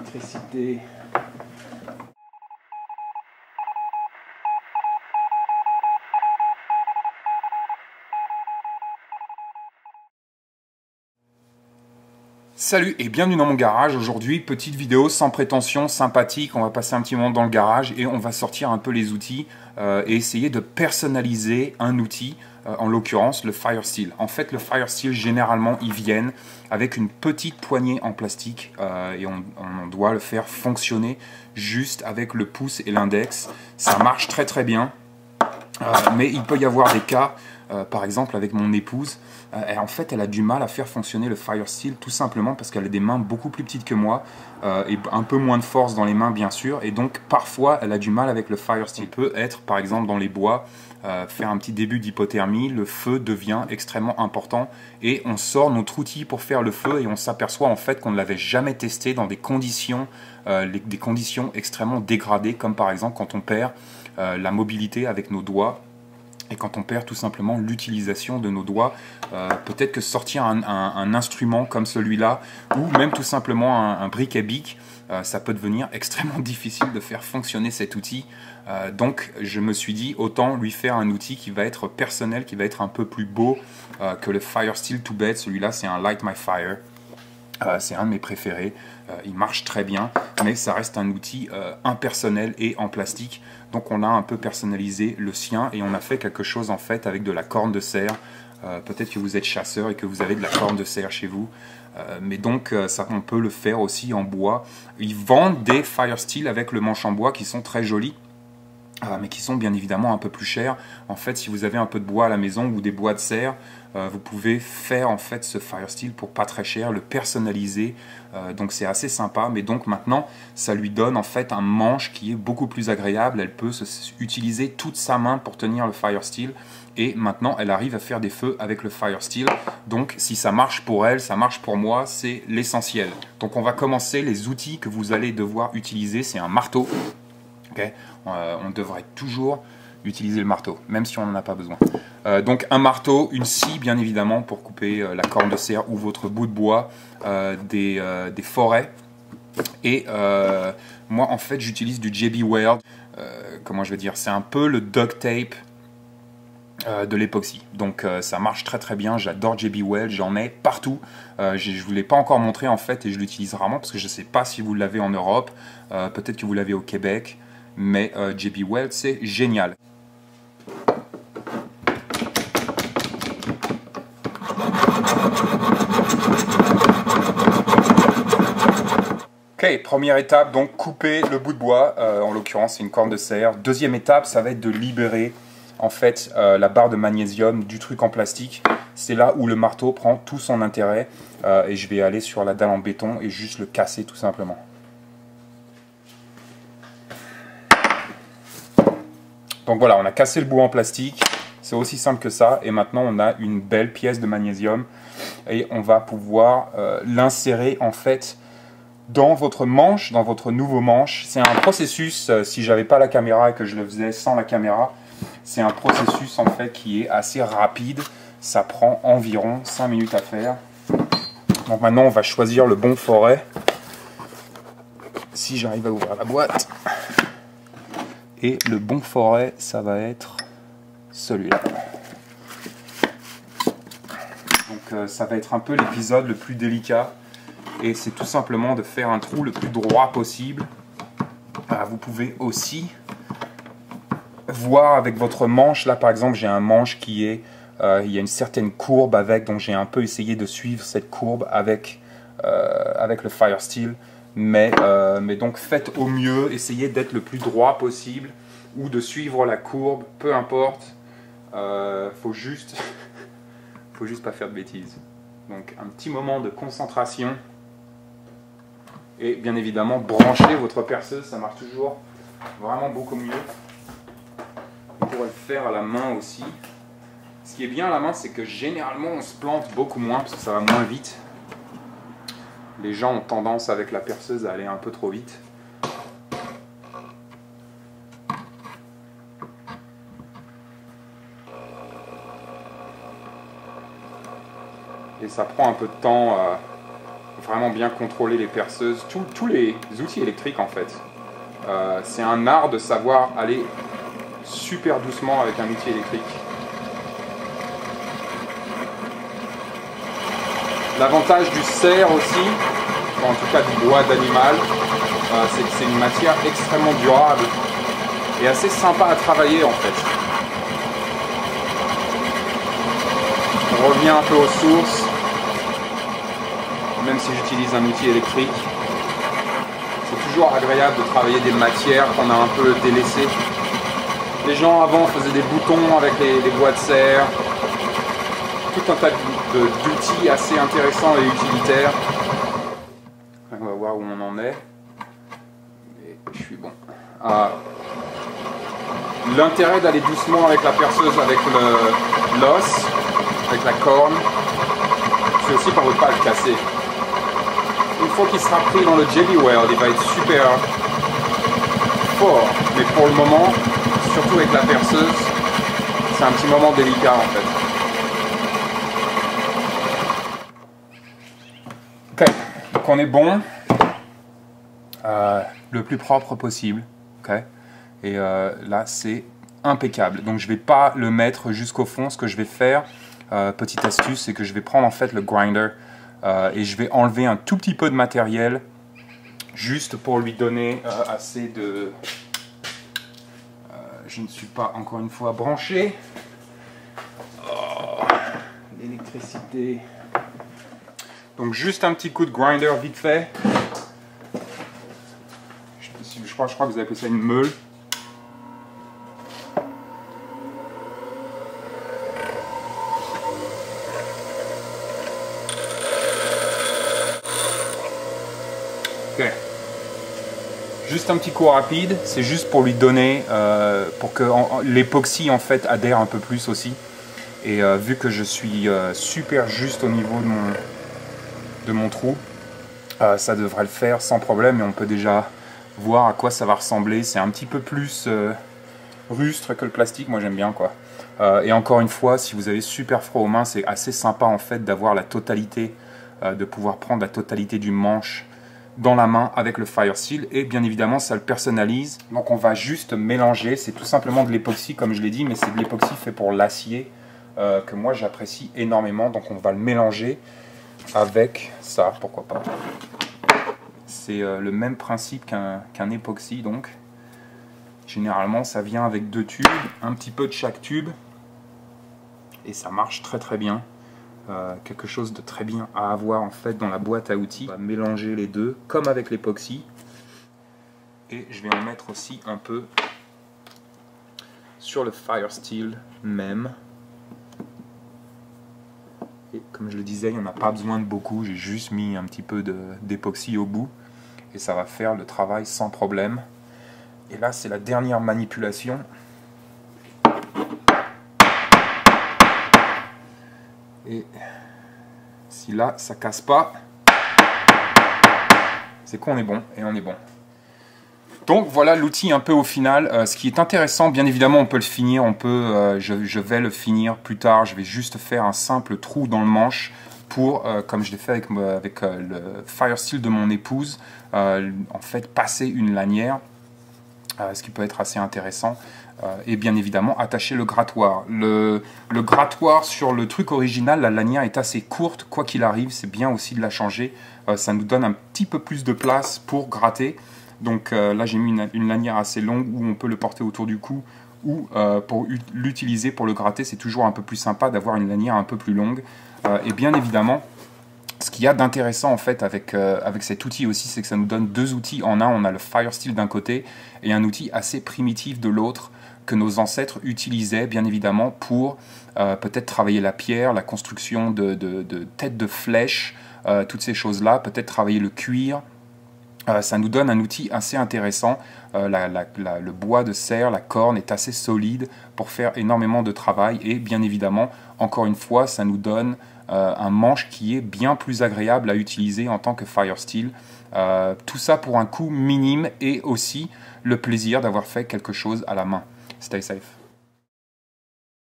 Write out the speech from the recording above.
l'électricité. Salut et bienvenue dans mon garage. Aujourd'hui, petite vidéo sans prétention, sympathique. On va passer un petit moment dans le garage et on va sortir un peu les outils et essayer de personnaliser un outil, en l'occurrence le Fire Steel. En fait, le Fire Steel, généralement, ils viennent avec une petite poignée en plastique et on doit le faire fonctionner juste avec le pouce et l'index. Ça marche très très bien, mais il peut y avoir des cas, par exemple avec mon épouse. En fait, elle a du mal à faire fonctionner le Fire Steel tout simplement parce qu'elle a des mains beaucoup plus petites que moi et un peu moins de force dans les mains, bien sûr. Et donc, parfois, elle a du mal avec le Fire Steel. Il peut être, par exemple, dans les bois, faire un petit début d'hypothermie. Le feu devient extrêmement important et on sort notre outil pour faire le feu et on s'aperçoit en fait qu'on ne l'avait jamais testé dans des conditions extrêmement dégradées, comme par exemple quand on perd la mobilité avec nos doigts. Et quand on perd tout simplement l'utilisation de nos doigts, peut-être que sortir un instrument comme celui-là, ou même tout simplement un bric-à-bic, ça peut devenir extrêmement difficile de faire fonctionner cet outil. Donc je me suis dit, autant lui faire un outil qui va être personnel, qui va être un peu plus beau que le Fire Steel tout bête. Celui-là, c'est un Light My Fire. C'est un de mes préférés, il marche très bien, mais ça reste un outil impersonnel et en plastique. Donc on a un peu personnalisé le sien et on a fait quelque chose en fait avec de la corne de cerf. Peut-être que vous êtes chasseur et que vous avez de la corne de cerf chez vous. Mais donc ça, on peut le faire aussi en bois. Ils vendent des Fire Steel avec le manche en bois qui sont très jolis. Mais qui sont bien évidemment un peu plus chers. En fait, si vous avez un peu de bois à la maison ou des bois de serre, vous pouvez faire en fait ce Fire Steel pour pas très cher, le personnaliser. Donc c'est assez sympa. Mais donc maintenant, ça lui donne en fait un manche qui est beaucoup plus agréable. Elle peut utiliser toute sa main pour tenir le Fire Steel. Et maintenant, elle arrive à faire des feux avec le Fire Steel. Donc si ça marche pour elle, ça marche pour moi, c'est l'essentiel. Donc on va commencer. Les outils que vous allez devoir utiliser, c'est un marteau. Okay. On devrait toujours utiliser le marteau, même si on n'en a pas besoin. Donc un marteau, une scie bien évidemment pour couper la corne de cerf ou votre bout de bois, des forêts. Et moi en fait j'utilise du JB Weld. Comment je vais dire, c'est un peu le duct tape de l'époxy. Donc ça marche très très bien, j'adore JB Weld, j'en ai partout. Je ne vous l'ai pas encore montré en fait et je l'utilise rarement parce que je ne sais pas si vous l'avez en Europe, peut-être que vous l'avez au Québec. Mais JB Weld, c'est génial. Ok, première étape, donc couper le bout de bois, en l'occurrence c'est une corne de cerf. Deuxième étape, ça va être de libérer en fait la barre de magnésium du truc en plastique. C'est là où le marteau prend tout son intérêt et je vais aller sur la dalle en béton et juste le casser tout simplement. Donc voilà, on a cassé le bout en plastique, c'est aussi simple que ça. Et maintenant, on a une belle pièce de magnésium et on va pouvoir l'insérer en fait dans votre manche, dans votre nouveau manche. C'est un processus, si j'avais pas la caméra et que je le faisais sans la caméra, c'est un processus en fait qui est assez rapide. Ça prend environ 5 minutes à faire. Donc maintenant, on va choisir le bon forêt. Si j'arrive à ouvrir la boîte. Et le bon forêt, ça va être celui-là. Donc ça va être un peu l'épisode le plus délicat. Et c'est tout simplement de faire un trou le plus droit possible. Vous pouvez aussi voir avec votre manche. Là par exemple, j'ai un manche qui est... il y a une certaine courbe avec. Donc j'ai un peu essayé de suivre cette courbe avec le Fire Steel. Mais donc faites au mieux, essayez d'être le plus droit possible ou de suivre la courbe, peu importe. Faut juste pas faire de bêtises. Donc un petit moment de concentration et bien évidemment branchez votre perceuse, ça marche toujours vraiment beaucoup mieux. Vous pourrez le faire à la main aussi. Ce qui est bien à la main, c'est que généralement on se plante beaucoup moins parce que ça va moins vite. Les gens ont tendance avec la perceuse à aller un peu trop vite. Et ça prend un peu de temps. vraiment bien contrôler les perceuses, tous les outils électriques en fait. C'est un art de savoir aller super doucement avec un outil électrique. L'avantage du cerf aussi, en tout cas du bois d'animal, c'est que c'est une matière extrêmement durable et assez sympa à travailler en fait. On revient un peu aux sources, même si j'utilise un outil électrique. C'est toujours agréable de travailler des matières qu'on a un peu délaissées. Les gens avant faisaient des boutons avec les bois de serre, tout un tas d'outils assez intéressants et utilitaires. On va voir où on en est. Et je suis bon. L'intérêt d'aller doucement avec la perceuse, avec l'os, avec la corne, c'est aussi qu'on ne veut pas le casser. Une fois qu'il sera pris dans le jelly weld, il va être super fort. Mais pour le moment, surtout avec la perceuse, c'est un petit moment délicat en fait. Ok, donc on est bon, le plus propre possible, ok, et là c'est impeccable. Donc je vais pas le mettre jusqu'au fond. Ce que je vais faire, petite astuce, c'est que je vais prendre en fait le grinder et je vais enlever un tout petit peu de matériel juste pour lui donner assez de... je ne suis pas encore une fois branché. Oh, l'électricité. Donc juste un petit coup de grinder vite fait. Je crois que vous appelez ça une meule. Ok. Juste un petit coup rapide, c'est juste pour lui donner, pour que l'époxy en fait adhère un peu plus aussi. Et vu que je suis super juste au niveau de mon trou, ça devrait le faire sans problème et on peut déjà voir à quoi ça va ressembler. C'est un petit peu plus rustre que le plastique, moi j'aime bien quoi. Et encore une fois, si vous avez super froid aux mains, c'est assez sympa en fait d'avoir la totalité, de pouvoir prendre la totalité du manche dans la main avec le Fire Steel, et bien évidemment ça le personnalise. Donc on va juste mélanger, c'est tout simplement de l'époxy comme je l'ai dit, mais c'est de l'époxy fait pour l'acier que moi j'apprécie énormément. Donc on va le mélanger avec ça, pourquoi pas. C'est le même principe qu'un époxy, donc généralement ça vient avec 2 tubes, un petit peu de chaque tube, et ça marche très très bien. Quelque chose de très bien à avoir en fait dans la boîte à outils. On va mélanger les deux comme avec l'époxy, et je vais en mettre aussi un peu sur le Fire Steel même. Et comme je le disais, il n'y en a pas besoin de beaucoup, j'ai juste mis un petit peu d'époxy au bout et ça va faire le travail sans problème. Et là c'est la dernière manipulation. Et si là ça casse pas, c'est qu'on est bon, et on est bon. Donc voilà l'outil un peu au final. Ce qui est intéressant, bien évidemment on peut le finir, je vais le finir plus tard. Je vais juste faire un simple trou dans le manche pour, comme je l'ai fait avec le Fire Steel de mon épouse, en fait passer une lanière, ce qui peut être assez intéressant. Et bien évidemment attacher le grattoir. Le grattoir sur le truc original, la lanière est assez courte, quoi qu'il arrive, c'est bien aussi de la changer. Ça nous donne un petit peu plus de place pour gratter. Donc là j'ai mis une lanière assez longue où on peut le porter autour du cou, ou pour l'utiliser pour le gratter, c'est toujours un peu plus sympa d'avoir une lanière un peu plus longue. Et bien évidemment, ce qu'il y a d'intéressant en fait avec cet outil aussi, c'est que ça nous donne 2 outils en un. On a le Fire Steel d'un côté et un outil assez primitif de l'autre, que nos ancêtres utilisaient bien évidemment pour peut-être travailler la pierre, la construction de têtes de flèches, toutes ces choses-là, peut-être travailler le cuir. Ça nous donne un outil assez intéressant. Le bois de serre, la corne est assez solide pour faire énormément de travail, et bien évidemment, encore une fois, ça nous donne un manche qui est bien plus agréable à utiliser en tant que Fire Steel. Tout ça pour un coût minime et aussi le plaisir d'avoir fait quelque chose à la main. Stay safe.